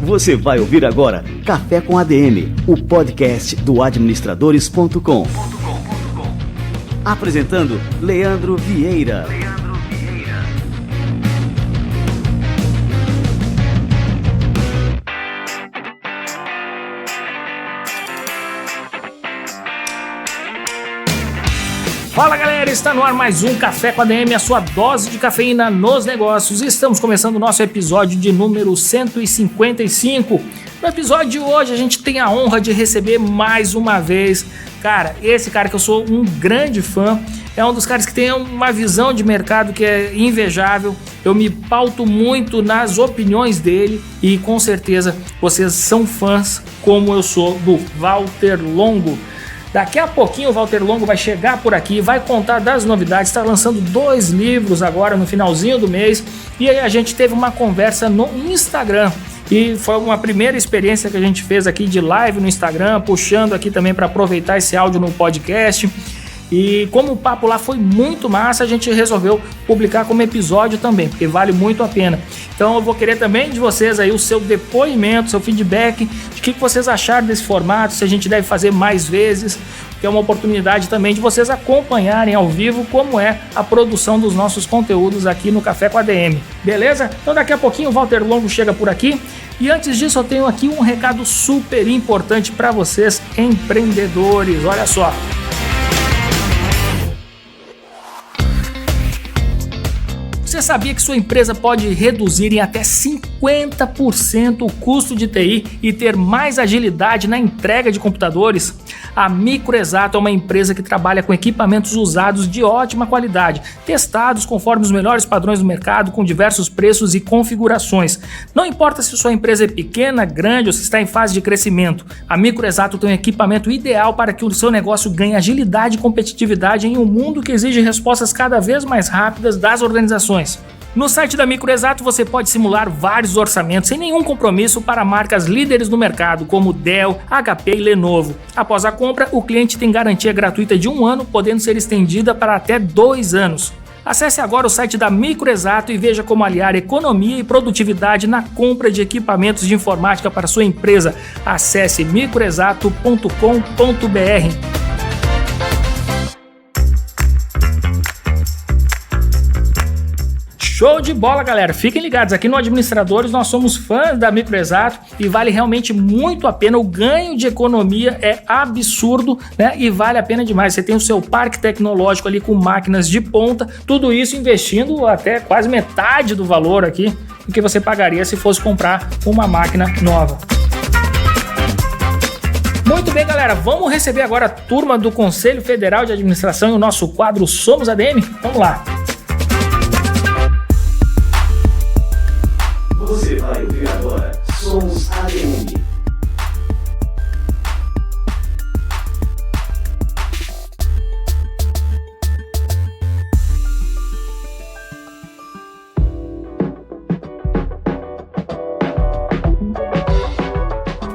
Você vai ouvir agora Café com ADM, o podcast do administradores.com. Apresentando Leandro Vieira. Fala galera, está no ar mais um Café com ADM, a sua dose de cafeína nos negócios. Estamos começando o nosso episódio de número 155. No episódio de hoje a gente tem a honra de receber mais uma vez, esse cara que eu sou um grande fã, é um dos caras que tem uma visão de mercado que é invejável. Eu me pauto muito nas opiniões dele e com certeza vocês são fãs como eu sou do Walter Longo. Daqui a pouquinho o Walter Longo vai chegar por aqui, vai contar das novidades, está lançando 2 livros agora no finalzinho do mês. E aí a gente teve uma conversa no Instagram e foi uma primeira experiência que a gente fez aqui de live no Instagram, puxando aqui também para aproveitar esse áudio no podcast. E como o papo lá foi muito massa, a gente resolveu publicar como episódio também, porque vale muito a pena. Então eu vou querer também de vocês aí o seu depoimento, seu feedback, de o que vocês acharam desse formato, se a gente deve fazer mais vezes, porque é uma oportunidade também de vocês acompanharem ao vivo como é a produção dos nossos conteúdos aqui no Café com ADM, beleza? Então daqui a pouquinho o Walter Longo chega por aqui. E antes disso eu tenho aqui um recado super importante para vocês, empreendedores, olha só. Você sabia que sua empresa pode reduzir em até 50% o custo de TI e ter mais agilidade na entrega de computadores? A Microexato é uma empresa que trabalha com equipamentos usados de ótima qualidade, testados conforme os melhores padrões do mercado, com diversos preços e configurações. Não importa se sua empresa é pequena, grande ou se está em fase de crescimento, a Microexato tem um equipamento ideal para que o seu negócio ganhe agilidade e competitividade em um mundo que exige respostas cada vez mais rápidas das organizações. No site da Microexato você pode simular vários orçamentos sem nenhum compromisso para marcas líderes no mercado como Dell, HP e Lenovo. Após a compra, o cliente tem garantia gratuita de 1 ano, podendo ser estendida para até 2 anos. Acesse agora o site da Microexato e veja como aliar economia e produtividade na compra de equipamentos de informática para sua empresa. Acesse microexato.com.br. Show de bola, galera! Fiquem ligados, aqui no Administradores nós somos fãs da Microexato e vale realmente muito a pena. O ganho de economia é absurdo, né? E vale a pena demais. Você tem o seu parque tecnológico ali com máquinas de ponta, tudo isso investindo até quase metade do valor aqui do que você pagaria se fosse comprar uma máquina nova. Muito bem, galera, vamos receber agora a turma do Conselho Federal de Administração e o nosso quadro Somos ADM? Vamos lá! Você vai ouvir agora Somos ADM.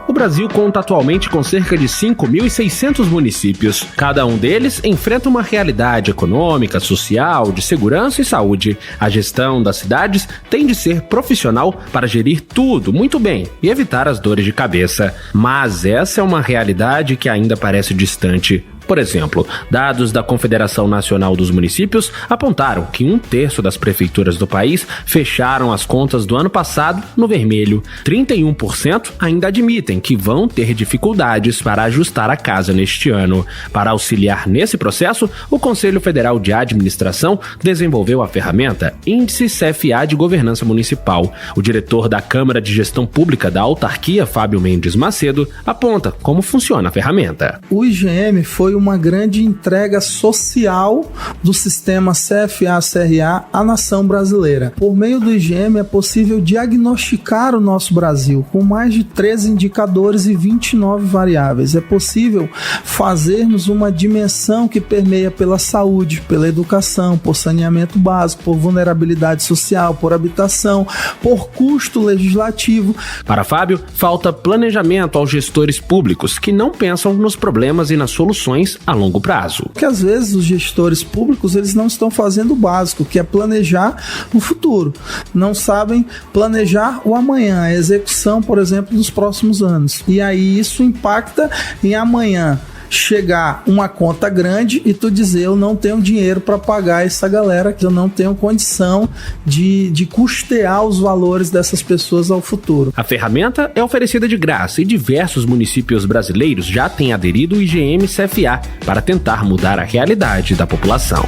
O Brasil conta atualmente com cerca de 5.600 municípios. Cada um deles enfrenta uma realidade econômica, social, de segurança e saúde. A gestão das cidades tem de ser profissional para gerir tudo muito bem e evitar as dores de cabeça. Mas essa é uma realidade que ainda parece distante. Por exemplo, dados da Confederação Nacional dos Municípios apontaram que 1/3 das prefeituras do país fecharam as contas do ano passado no vermelho. 31% ainda admitem que vão ter dificuldades para ajustar a casa neste ano. Para auxiliar nesse processo, o Conselho Federal de Administração desenvolveu a ferramenta Índice CFA de Governança Municipal. O diretor da Câmara de Gestão Pública da Autarquia, Fábio Mendes Macedo, aponta como funciona a ferramenta. O IGM foi uma grande entrega social do sistema CFA-CRA à nação brasileira. Por meio do IGM é possível diagnosticar o nosso Brasil com mais de 13 indicadores e 29 variáveis. É possível fazermos uma dimensão que permeia pela saúde, pela educação, por saneamento básico, por vulnerabilidade social, por habitação, por custo legislativo. Para Fábio, falta planejamento aos gestores públicos que não pensam nos problemas e nas soluções soluções a longo prazo. Porque às vezes os gestores públicos eles não estão fazendo o básico, que é planejar o futuro. Não sabem planejar o amanhã, a execução, por exemplo, dos próximos anos. E aí isso impacta em amanhã chegar uma conta grande e tu dizer, eu não tenho dinheiro para pagar essa galera, que eu não tenho condição de custear os valores dessas pessoas ao futuro. A ferramenta é oferecida de graça e diversos municípios brasileiros já têm aderido ao IGM-CFA para tentar mudar a realidade da população.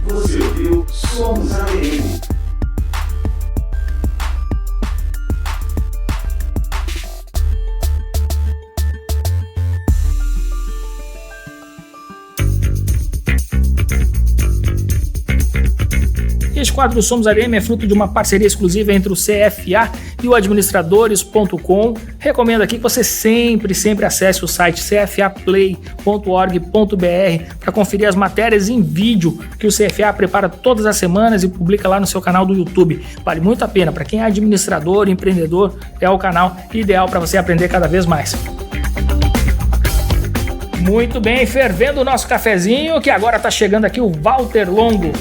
Você ouviu Somos ADM. Este quadro Somos ADM é fruto de uma parceria exclusiva entre o CFA e o administradores.com. Recomendo aqui que você sempre acesse o site cfaplay.org.br para conferir as matérias em vídeo que o CFA prepara todas as semanas e publica lá no seu canal do YouTube. Vale muito a pena. Para quem é administrador, empreendedor, é o canal ideal para você aprender cada vez mais. Muito bem, fervendo o nosso cafezinho, que agora está chegando aqui o Walter Longo.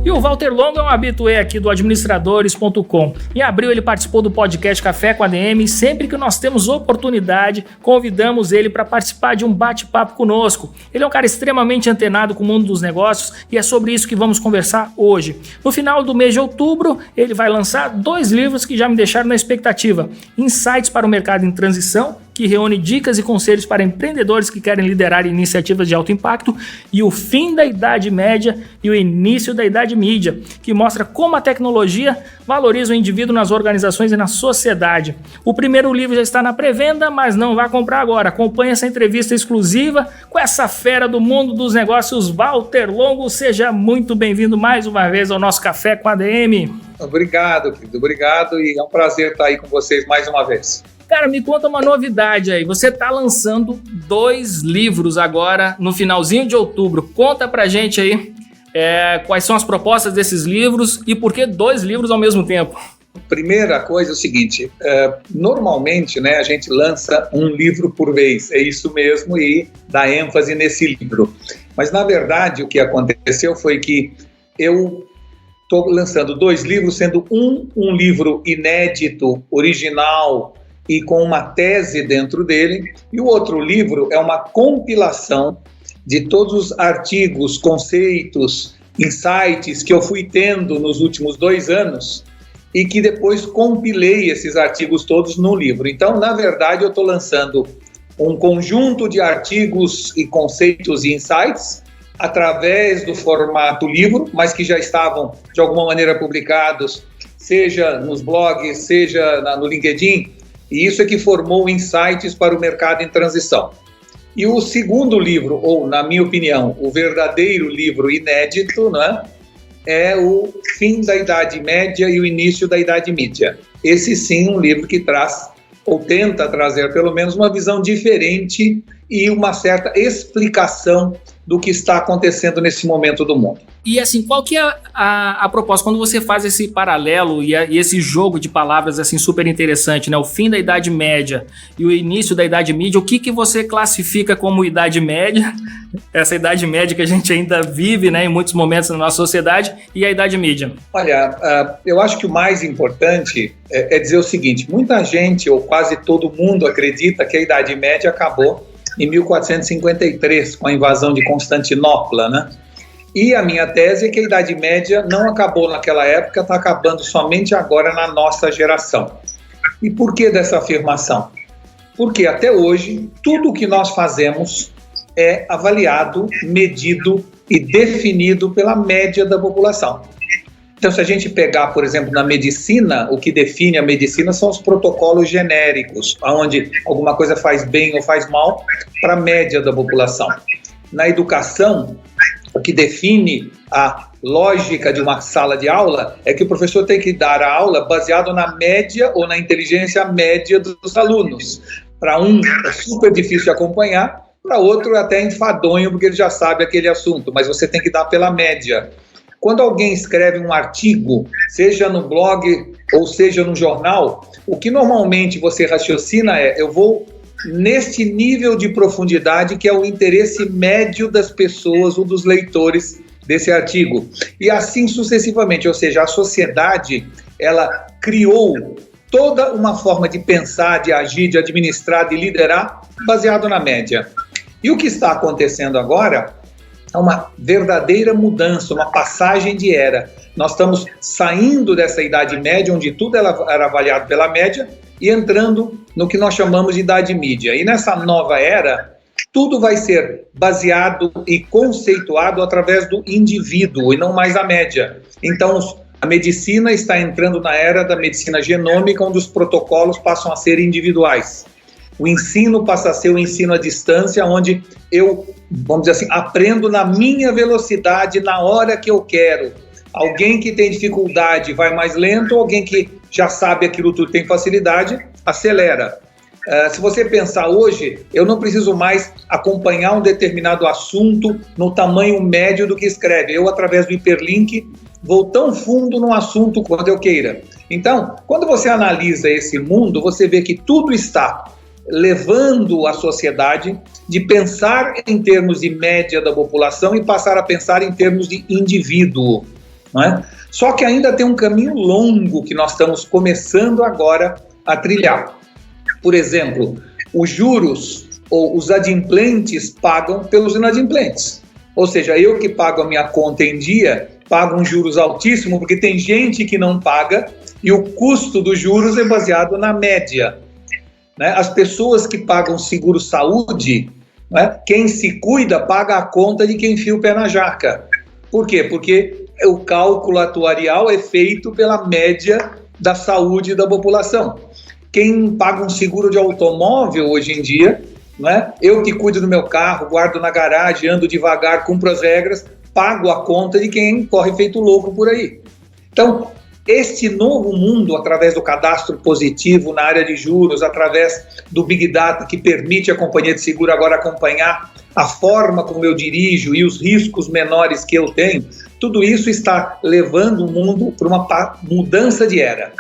E o Walter Longo é um habitué aqui do administradores.com. Em abril ele participou do podcast Café com ADM e sempre que nós temos oportunidade, convidamos ele para participar de um bate-papo conosco. Ele é um cara extremamente antenado com o mundo dos negócios e é sobre isso que vamos conversar hoje. No final do mês de outubro, ele vai lançar 2 livros que já me deixaram na expectativa. Insights para o mercado em transição, que reúne dicas e conselhos para empreendedores que querem liderar iniciativas de alto impacto, e O Fim da Idade Média e o Início da Idade Mídia, que mostra como a tecnologia valoriza o indivíduo nas organizações e na sociedade. O primeiro livro já está na pré-venda, mas não vá comprar agora. Acompanhe essa entrevista exclusiva com essa fera do mundo dos negócios, Walter Longo. Seja muito bem-vindo mais uma vez ao nosso Café com ADM. Obrigado, querido. Obrigado e é um prazer estar aí com vocês mais uma vez. Cara, me conta uma novidade aí. Você está lançando 2 livros agora no finalzinho de outubro. Conta pra gente aí quais são as propostas desses livros e por que 2 livros ao mesmo tempo. Primeira coisa é o seguinte, normalmente, né, a gente lança um livro por vez, é isso mesmo, e dá ênfase nesse livro. Mas, na verdade, o que aconteceu foi que eu estou lançando 2 livros, sendo um livro inédito, original, e com uma tese dentro dele, e o outro livro é uma compilação de todos os artigos, conceitos, insights que eu fui tendo nos últimos 2 anos e que depois compilei esses artigos todos no livro. Então, na verdade, eu estou lançando um conjunto de artigos e conceitos e insights através do formato livro, mas que já estavam, de alguma maneira, publicados, seja nos blogs, seja no LinkedIn. E isso é que formou insights para o mercado em transição. E o segundo livro, ou na minha opinião, o verdadeiro livro inédito, né, é O Fim da Idade Média e o Início da Idade Mídia. Esse sim, um livro que traz, ou tenta trazer pelo menos uma visão diferente e uma certa explicação do que está acontecendo nesse momento do mundo. E assim, qual que é a proposta? Quando você faz esse paralelo e esse jogo de palavras assim super interessante, né? O fim da Idade Média e o início da Idade Mídia, o que você classifica como Idade Média? Essa Idade Média que a gente ainda vive, né, em muitos momentos na nossa sociedade, e a Idade Mídia? Olha, eu acho que o mais importante é dizer o seguinte, muita gente, ou quase todo mundo, acredita que a Idade Média acabou em 1453, com a invasão de Constantinopla, né? E a minha tese é que a Idade Média não acabou naquela época, está acabando somente agora na nossa geração. E por que dessa afirmação? Porque até hoje, tudo o que nós fazemos é avaliado, medido e definido pela média da população. Então, se a gente pegar, por exemplo, na medicina, o que define a medicina são os protocolos genéricos, onde alguma coisa faz bem ou faz mal para a média da população. Na educação, o que define a lógica de uma sala de aula é que o professor tem que dar a aula baseado na média ou na inteligência média dos alunos. Para um é super difícil de acompanhar para outro até enfadonho, porque ele já sabe aquele assunto, mas você tem que dar pela média. Quando alguém escreve um artigo, seja no blog ou seja no jornal, o que normalmente você raciocina é: eu vou neste nível de profundidade que é o interesse médio das pessoas ou dos leitores desse artigo. E assim sucessivamente, ou seja, a sociedade, ela criou toda uma forma de pensar, de agir, de administrar, de liderar, baseado na média. E o que está acontecendo agora é uma verdadeira mudança, uma passagem de era. Nós estamos saindo dessa idade média, onde tudo era avaliado pela média, e entrando no que nós chamamos de idade mídia. E nessa nova era, tudo vai ser baseado e conceituado através do indivíduo, e não mais a média. Então, a medicina está entrando na era da medicina genômica, onde os protocolos passam a ser individuais. O ensino passa a ser o ensino à distância, onde eu, vamos dizer assim, aprendo na minha velocidade, na hora que eu quero. Alguém que tem dificuldade vai mais lento, alguém que já sabe aquilo tudo, tem facilidade, acelera. Se você pensar hoje, eu não preciso mais acompanhar um determinado assunto no tamanho médio do que escreve. Eu, através do hiperlink, vou tão fundo no assunto quanto eu queira. Então, quando você analisa esse mundo, você vê que tudo está levando a sociedade de pensar em termos de média da população e passar a pensar em termos de indivíduo, não é? Só que ainda tem um caminho longo que nós estamos começando agora a trilhar. Por exemplo, os juros ou os adimplentes pagam pelos inadimplentes. Ou seja, eu que pago a minha conta em dia, pago um juros altíssimo, porque tem gente que não paga e o custo dos juros é baseado na média. As pessoas que pagam seguro-saúde, quem se cuida paga a conta de quem enfia o pé na jaca. Por quê? Porque o cálculo atuarial é feito pela média da saúde da população. Quem paga um seguro de automóvel hoje em dia, eu que cuido do meu carro, guardo na garagem, ando devagar, cumpro as regras, pago a conta de quem corre feito louco por aí. Então, este novo mundo, através do cadastro positivo na área de juros, através do Big Data, que permite a companhia de seguro agora acompanhar a forma como eu dirijo e os riscos menores que eu tenho, tudo isso está levando o mundo para uma mudança de era,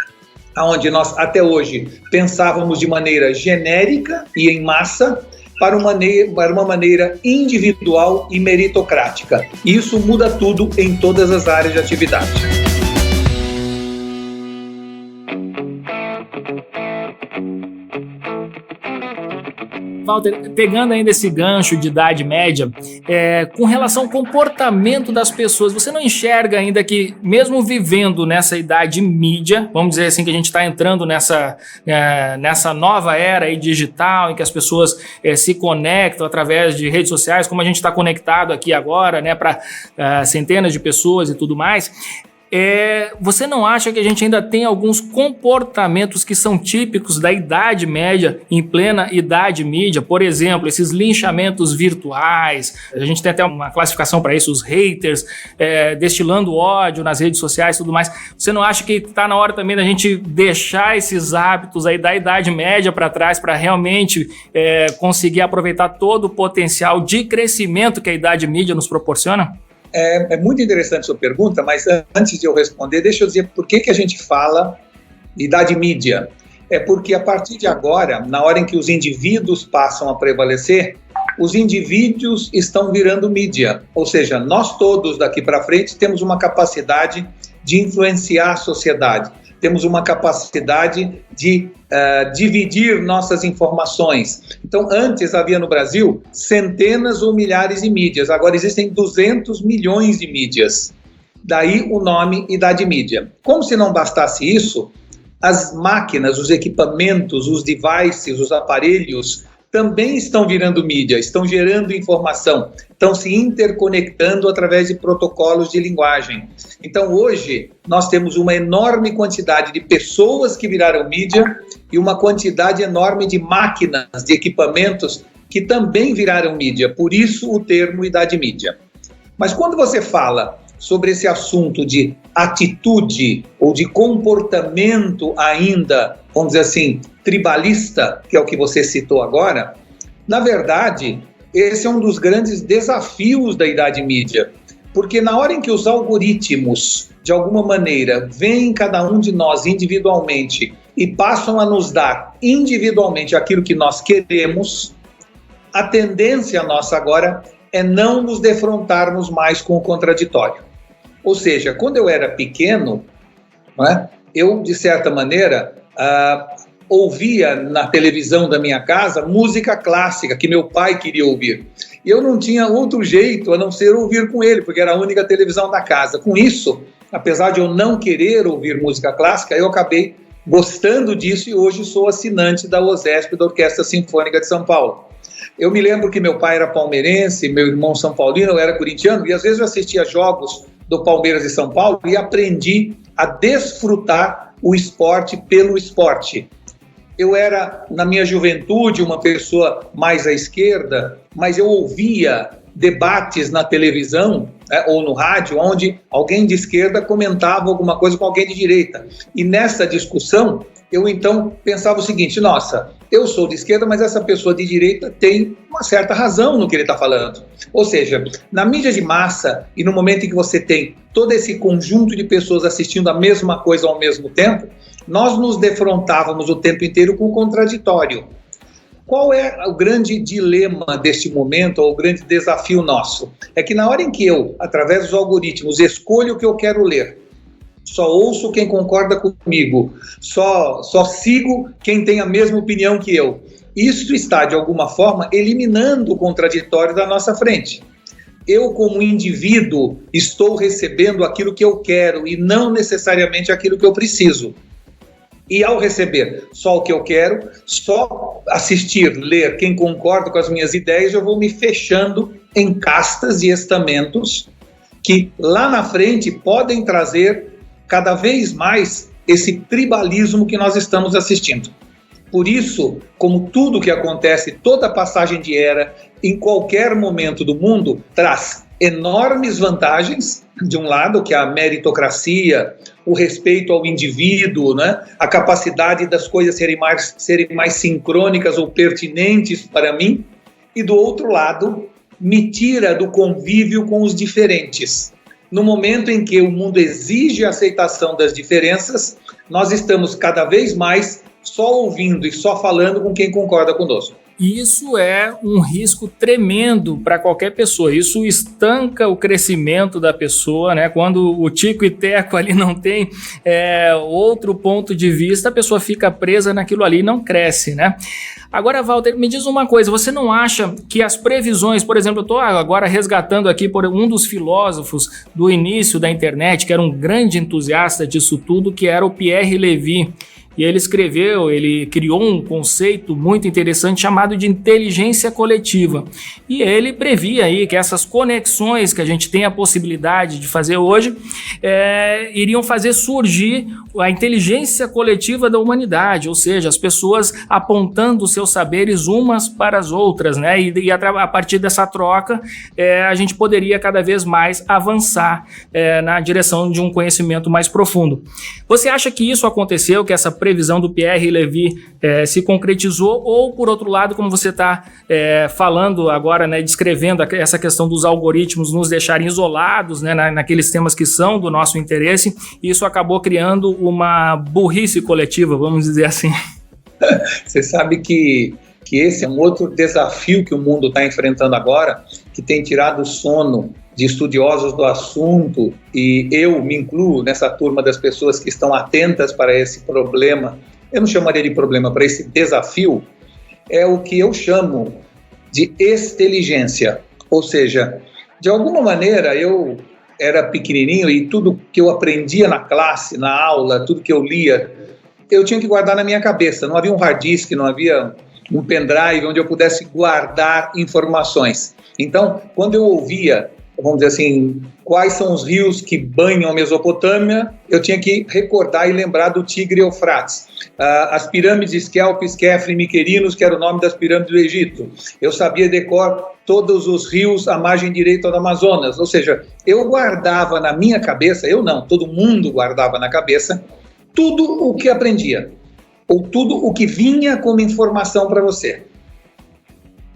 onde nós até hoje pensávamos de maneira genérica e em massa, para uma maneira individual e meritocrática. Isso muda tudo em todas as áreas de atividade. Walter, pegando ainda esse gancho de idade média, com relação ao comportamento das pessoas, você não enxerga ainda que, mesmo vivendo nessa idade mídia, vamos dizer assim, que a gente está entrando nessa nova era aí digital, em que as pessoas se conectam através de redes sociais, como a gente está conectado aqui agora, para centenas de pessoas e tudo mais, você não acha que a gente ainda tem alguns comportamentos que são típicos da idade média, em plena idade mídia? Por exemplo, esses linchamentos virtuais, a gente tem até uma classificação para isso, os haters, destilando ódio nas redes sociais e tudo mais. Você não acha que está na hora também da gente deixar esses hábitos aí da idade média para trás para realmente conseguir aproveitar todo o potencial de crescimento que a idade mídia nos proporciona? É muito interessante a sua pergunta, mas antes de eu responder, deixa eu dizer por que a gente fala de idade mídia. É porque a partir de agora, na hora em que os indivíduos passam a prevalecer, os indivíduos estão virando mídia. Ou seja, nós todos daqui para frente temos uma capacidade de influenciar a sociedade. Temos uma capacidade de dividir nossas informações. Então, antes havia no Brasil centenas ou milhares de mídias, agora existem 200 milhões de mídias. Daí o nome idade mídia. Como se não bastasse isso, as máquinas, os equipamentos, os devices, os aparelhos também estão virando mídia, estão gerando informação, estão se interconectando através de protocolos de linguagem. Então, hoje, nós temos uma enorme quantidade de pessoas que viraram mídia e uma quantidade enorme de máquinas, de equipamentos que também viraram mídia. Por isso, o termo idade mídia. Mas quando você fala sobre esse assunto de atitude ou de comportamento ainda, vamos dizer assim, tribalista, que é o que você citou agora, na verdade, esse é um dos grandes desafios da idade mídia, porque na hora em que os algoritmos, de alguma maneira, veem cada um de nós individualmente e passam a nos dar individualmente aquilo que nós queremos, a tendência nossa agora é não nos defrontarmos mais com o contraditório. Ou seja, quando eu era pequeno, né, eu, de certa maneira, ouvia na televisão da minha casa música clássica que meu pai queria ouvir. E eu não tinha outro jeito a não ser ouvir com ele, porque era a única televisão da casa. Com isso, apesar de eu não querer ouvir música clássica, eu acabei gostando disso e hoje sou assinante da OSESP, da Orquestra Sinfônica de São Paulo. Eu me lembro que meu pai era palmeirense, meu irmão São Paulino, eu era corintiano, e às vezes eu assistia jogos do Palmeiras e São Paulo e aprendi a desfrutar o esporte pelo esporte. Eu era, na minha juventude, uma pessoa mais à esquerda, mas eu ouvia debates na televisão, ou no rádio, onde alguém de esquerda comentava alguma coisa com alguém de direita. E nessa discussão, eu então pensava o seguinte: nossa, eu sou de esquerda, mas essa pessoa de direita tem uma certa razão no que ele está falando. Ou seja, na mídia de massa e no momento em que você tem todo esse conjunto de pessoas assistindo a mesma coisa ao mesmo tempo, nós nos defrontávamos o tempo inteiro com o contraditório. Qual é o grande dilema deste momento, ou o grande desafio nosso? É que na hora em que eu, através dos algoritmos, escolho o que eu quero ler, só ouço quem concorda comigo, só sigo quem tem a mesma opinião que eu, isso está, de alguma forma, eliminando o contraditório da nossa frente. Eu, como indivíduo, estou recebendo aquilo que eu quero e não necessariamente aquilo que eu preciso. E ao receber só o que eu quero, só assistir, ler quem concorda com as minhas ideias, eu vou me fechando em castas e estamentos que lá na frente podem trazer cada vez mais esse tribalismo que nós estamos assistindo. Por isso, como tudo que acontece, toda passagem de era, em qualquer momento do mundo, traz enormes vantagens, de um lado, que é a meritocracia, o respeito ao indivíduo, né? A capacidade das coisas serem mais sincrônicas ou pertinentes para mim, e do outro lado, me tira do convívio com os diferentes. No momento em que o mundo exige a aceitação das diferenças, nós estamos cada vez mais só ouvindo e só falando com quem concorda conosco. Isso é um risco tremendo para qualquer pessoa. Isso estanca o crescimento da pessoa, né? Quando o tico e teco ali não tem outro ponto de vista, a pessoa fica presa naquilo ali e não cresce, né? Agora, Walter, me diz uma coisa, você não acha que as previsões, por exemplo, eu estou agora resgatando aqui por um dos filósofos do início da internet, que era um grande entusiasta disso tudo, que era o Pierre Levy. E ele criou um conceito muito interessante chamado de inteligência coletiva. E ele previa aí que essas conexões que a gente tem a possibilidade de fazer hoje iriam fazer surgir a inteligência coletiva da humanidade, ou seja, as pessoas apontando seus saberes umas para as outras, né? E a partir dessa troca, a gente poderia cada vez mais avançar na direção de um conhecimento mais profundo. Você acha que isso aconteceu, que essa previsão do Pierre Levy se concretizou, ou por outro lado, como você está falando agora, né, descrevendo essa questão dos algoritmos nos deixarem isolados, né, naqueles temas que são do nosso interesse, e isso acabou criando uma burrice coletiva, vamos dizer assim? Você sabe que esse é um outro desafio que o mundo está enfrentando agora, que tem tirado o sono de estudiosos do assunto, e eu me incluo nessa turma das pessoas que estão atentas para esse problema. Eu não chamaria de problema, para esse desafio, é o que eu chamo de exteligência. Ou seja, de alguma maneira eu era pequenininho e tudo que eu aprendia na classe, na aula, tudo que eu lia, eu tinha que guardar na minha cabeça. Não havia um hard disk, não havia um pendrive onde eu pudesse guardar informações. Então, quando eu ouvia, vamos dizer assim, quais são os rios que banham a Mesopotâmia, eu tinha que recordar e lembrar do Tigre e Eufrates. As pirâmides Kelpis, Kefre e Miquerinos, que era o nome das pirâmides do Egito. Eu sabia decor todos os rios à margem direita do Amazonas. Ou seja, eu guardava na minha cabeça, eu não, todo mundo guardava na cabeça, tudo o que aprendia, ou tudo o que vinha como informação para você.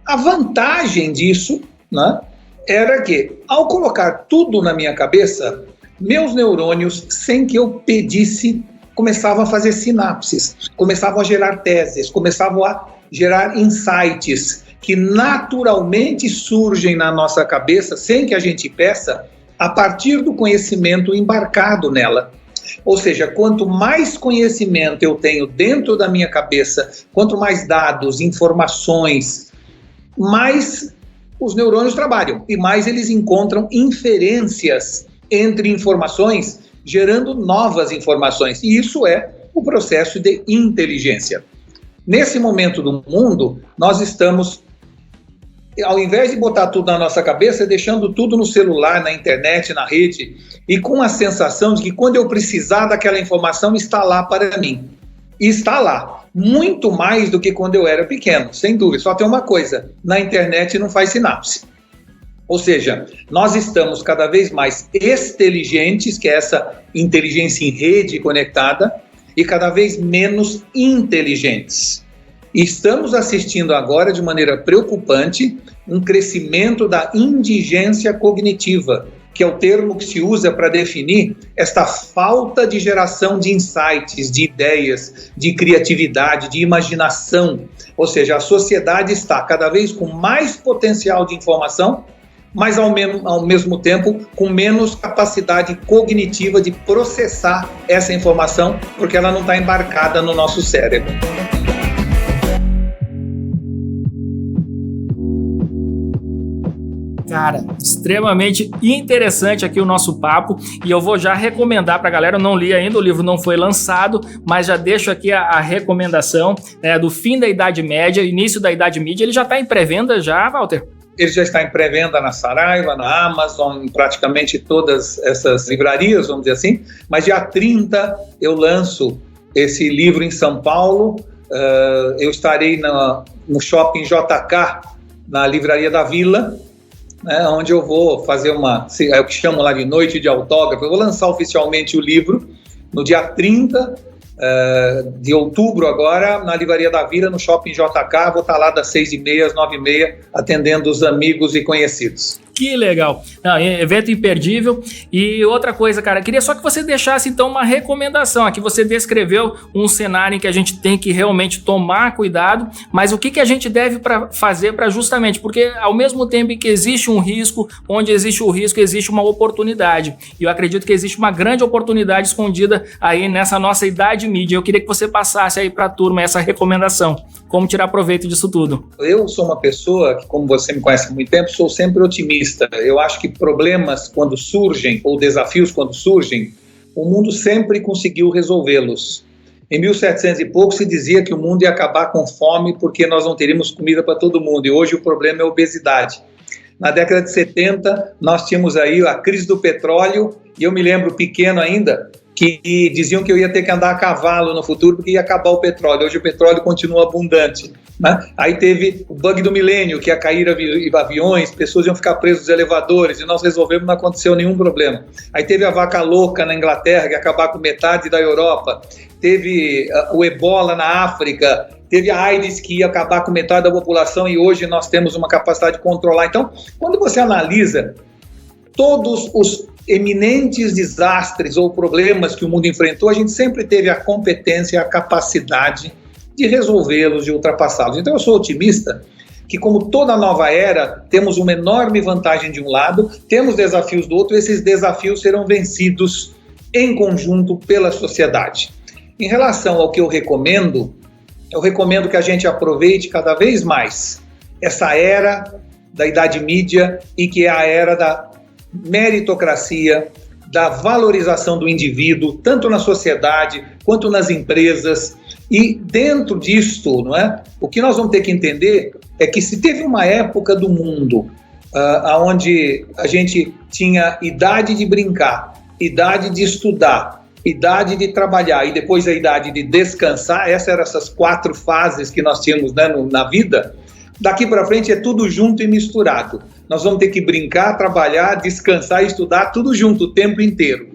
A vantagem disso, né, era que, ao colocar tudo na minha cabeça, meus neurônios, sem que eu pedisse, começavam a fazer sinapses, começavam a gerar teses, começavam a gerar insights que naturalmente surgem na nossa cabeça, sem que a gente peça, a partir do conhecimento embarcado nela. Ou seja, quanto mais conhecimento eu tenho dentro da minha cabeça, quanto mais dados, informações, mais os neurônios trabalham e mais eles encontram inferências entre informações, gerando novas informações. E isso é o processo de inteligência. Nesse momento do mundo, nós estamos, ao invés de botar tudo na nossa cabeça, deixando tudo no celular, na internet, na rede, e com a sensação de que quando eu precisar daquela informação, está lá para mim. E está lá, muito mais do que quando eu era pequeno, sem dúvida. Só tem uma coisa, na internet não faz sinapse. Ou seja, nós estamos cada vez mais exteligentes, que é essa inteligência em rede conectada, e cada vez menos inteligentes. E estamos assistindo agora, de maneira preocupante, um crescimento da indigência cognitiva, que é o termo que se usa para definir esta falta de geração de insights, de ideias, de criatividade, de imaginação. Ou seja, a sociedade está cada vez com mais potencial de informação, mas ao mesmo tempo com menos capacidade cognitiva de processar essa informação, porque ela não está embarcada no nosso cérebro. Cara, extremamente interessante aqui o nosso papo, e eu vou já recomendar para a galera. Eu não li ainda, o livro não foi lançado, mas já deixo aqui a recomendação do Fim da Idade Média, Início da Idade Média. Ele já está em pré-venda já, Walter? Ele já está em pré-venda na Saraiva, na Amazon, em praticamente todas essas livrarias, vamos dizer assim. Mas dia 30 eu lanço esse livro em São Paulo. Eu estarei no Shopping JK, na Livraria da Vila, né, onde eu vou fazer é o que chamam lá de noite de autógrafo. Eu vou lançar oficialmente o livro no dia 30 de outubro agora, na Livraria da Vila, no Shopping JK. Vou estar lá das 6h30 às 9h30, atendendo os amigos e conhecidos. Que legal. Não, evento imperdível. E outra coisa, cara, queria só que você deixasse então uma recomendação. Aqui você descreveu um cenário em que a gente tem que realmente tomar cuidado, mas o que a gente deve fazer para justamente, porque ao mesmo tempo que existe um risco, onde existe o risco, existe uma oportunidade. E eu acredito que existe uma grande oportunidade escondida aí nessa nossa idade mídia. Eu queria que você passasse aí para a turma essa recomendação. Como tirar proveito disso tudo? Eu sou uma pessoa que, como você me conhece há muito tempo, sou sempre otimista. Eu acho que problemas quando surgem, ou desafios quando surgem, o mundo sempre conseguiu resolvê-los. Em 1700 e pouco se dizia que o mundo ia acabar com fome porque nós não teríamos comida para todo mundo, e hoje o problema é a obesidade. Na década de 70 nós tínhamos aí a crise do petróleo, e eu me lembro pequeno ainda, que diziam que eu ia ter que andar a cavalo no futuro porque ia acabar o petróleo. Hoje o petróleo continua abundante, né? Aí teve o bug do milênio, que ia cair aviões, pessoas iam ficar presas nos elevadores, e nós resolvemos, não aconteceu nenhum problema. Aí teve a vaca louca na Inglaterra, que ia acabar com metade da Europa. Teve o ebola na África, teve a AIDS, que ia acabar com metade da população, e hoje nós temos uma capacidade de controlar. Então, quando você analisa todos os eminentes desastres ou problemas que o mundo enfrentou, a gente sempre teve a competência, a capacidade de resolvê-los, de ultrapassá-los. Então eu sou otimista que, como toda nova era, temos uma enorme vantagem de um lado, temos desafios do outro, e esses desafios serão vencidos em conjunto pela sociedade. Em relação ao que eu recomendo que a gente aproveite cada vez mais essa era da Idade Mídia, e que é a era da meritocracia, da valorização do indivíduo, tanto na sociedade quanto nas empresas. E dentro disto, não é? O que nós vamos ter que entender é que, se teve uma época do mundo onde a gente tinha idade de brincar, idade de estudar, idade de trabalhar e depois a idade de descansar, essas 4 fases que nós tínhamos, né, na vida, daqui para frente é tudo junto e misturado. Nós vamos ter que brincar, trabalhar, descansar e estudar, tudo junto o tempo inteiro.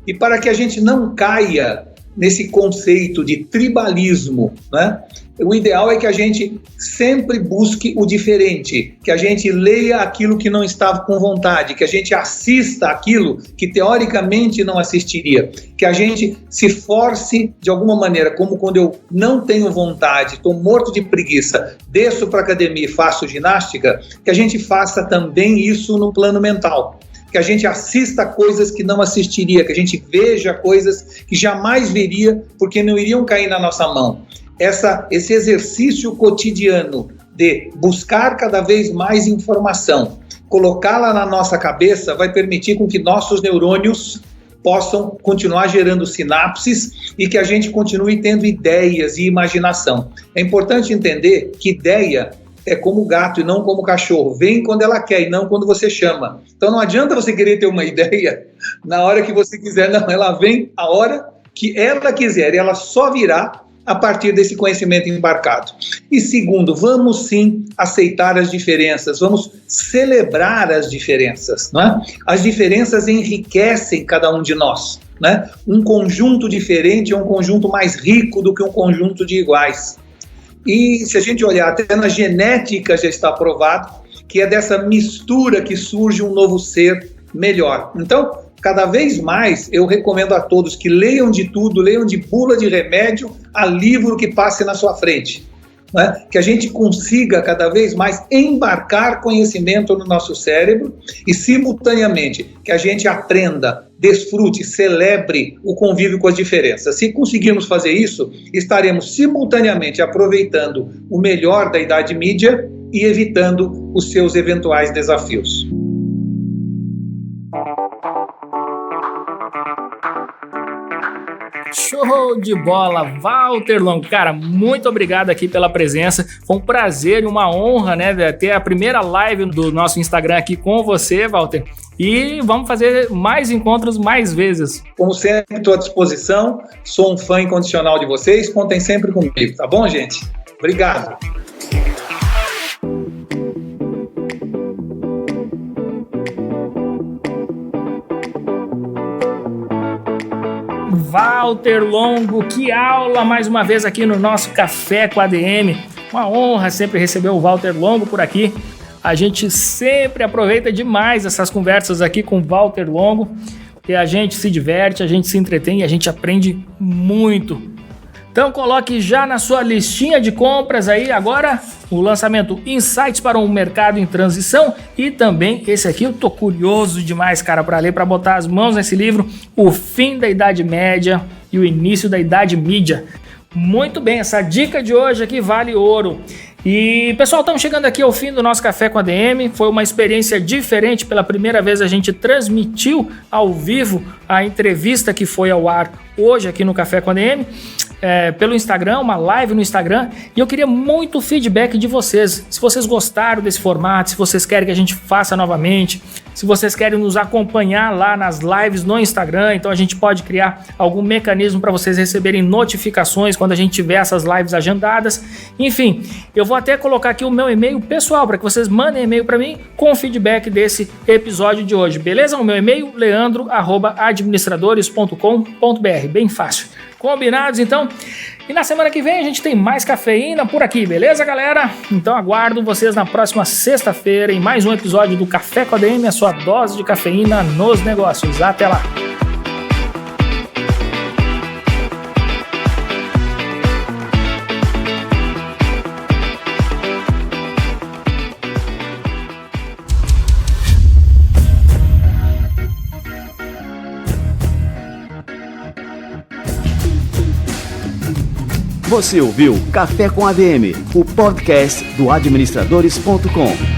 E para que a gente não caia nesse conceito de tribalismo, né? O ideal é que a gente sempre busque o diferente, que a gente leia aquilo que não estava com vontade, que a gente assista aquilo que teoricamente não assistiria, que a gente se force de alguma maneira, como quando eu não tenho vontade, estou morto de preguiça, desço para a academia e faço ginástica, que a gente faça também isso no plano mental. Que a gente assista coisas que não assistiria, que a gente veja coisas que jamais veria, porque não iriam cair na nossa mão. Esse exercício cotidiano de buscar cada vez mais informação, colocá-la na nossa cabeça, vai permitir com que nossos neurônios possam continuar gerando sinapses e que a gente continue tendo ideias e imaginação. É importante entender que ideia é como gato e não como cachorro. Vem quando ela quer e não quando você chama. Então não adianta você querer ter uma ideia na hora que você quiser. Não, ela vem a hora que ela quiser e ela só virá a partir desse conhecimento embarcado. E segundo, vamos sim aceitar as diferenças, vamos celebrar as diferenças, não é? As diferenças enriquecem cada um de nós, né? Um conjunto diferente é um conjunto mais rico do que um conjunto de iguais. E se a gente olhar, até na genética já está provado que é dessa mistura que surge um novo ser melhor. Então, cada vez mais eu recomendo a todos que leiam de tudo, leiam de bula de remédio a livro que passe na sua frente. Né? Que a gente consiga cada vez mais embarcar conhecimento no nosso cérebro e, simultaneamente, que a gente aprenda, desfrute, celebre o convívio com as diferenças. Se conseguirmos fazer isso, estaremos simultaneamente aproveitando o melhor da Idade Média e evitando os seus eventuais desafios. Show de bola, Walter Longo. Cara, muito obrigado aqui pela presença. Foi um prazer e uma honra, né, ter a primeira live do nosso Instagram aqui com você, Walter. E vamos fazer mais encontros mais vezes. Como sempre, estou à disposição. Sou um fã incondicional de vocês. Contem sempre comigo, tá bom, gente? Obrigado. Walter Longo, que aula mais uma vez aqui no nosso Café com ADM. Uma honra sempre receber o Walter Longo por aqui. A gente sempre aproveita demais essas conversas aqui com o Walter Longo, porque a gente se diverte, a gente se entretém e a gente aprende muito. Então coloque já na sua listinha de compras aí agora o lançamento Insights para um Mercado em Transição e também esse aqui eu tô curioso demais, cara, para ler, para botar as mãos nesse livro, O Fim da Idade Média e o Início da Idade Mídia. Muito bem, essa dica de hoje aqui vale ouro. E pessoal, estamos chegando aqui ao fim do nosso Café com ADM. Foi uma experiência diferente. Pela primeira vez a gente transmitiu ao vivo a entrevista que foi ao ar hoje aqui no Café com ADM. Pelo Instagram, uma live no Instagram, e eu queria muito feedback de vocês, se vocês gostaram desse formato, se vocês querem que a gente faça novamente, se vocês querem nos acompanhar lá nas lives no Instagram, então a gente pode criar algum mecanismo para vocês receberem notificações quando a gente tiver essas lives agendadas. Enfim, eu vou até colocar aqui o meu e-mail pessoal para que vocês mandem e-mail para mim com o feedback desse episódio de hoje, beleza? O meu e-mail, leandro@administradores.com.br, bem fácil. Combinados, então? E na semana que vem a gente tem mais cafeína por aqui, beleza, galera? Então aguardo vocês na próxima sexta-feira em mais um episódio do Café com ADM, a sua dose de cafeína nos negócios. Até lá! Você ouviu Café com ADM, o podcast do administradores.com.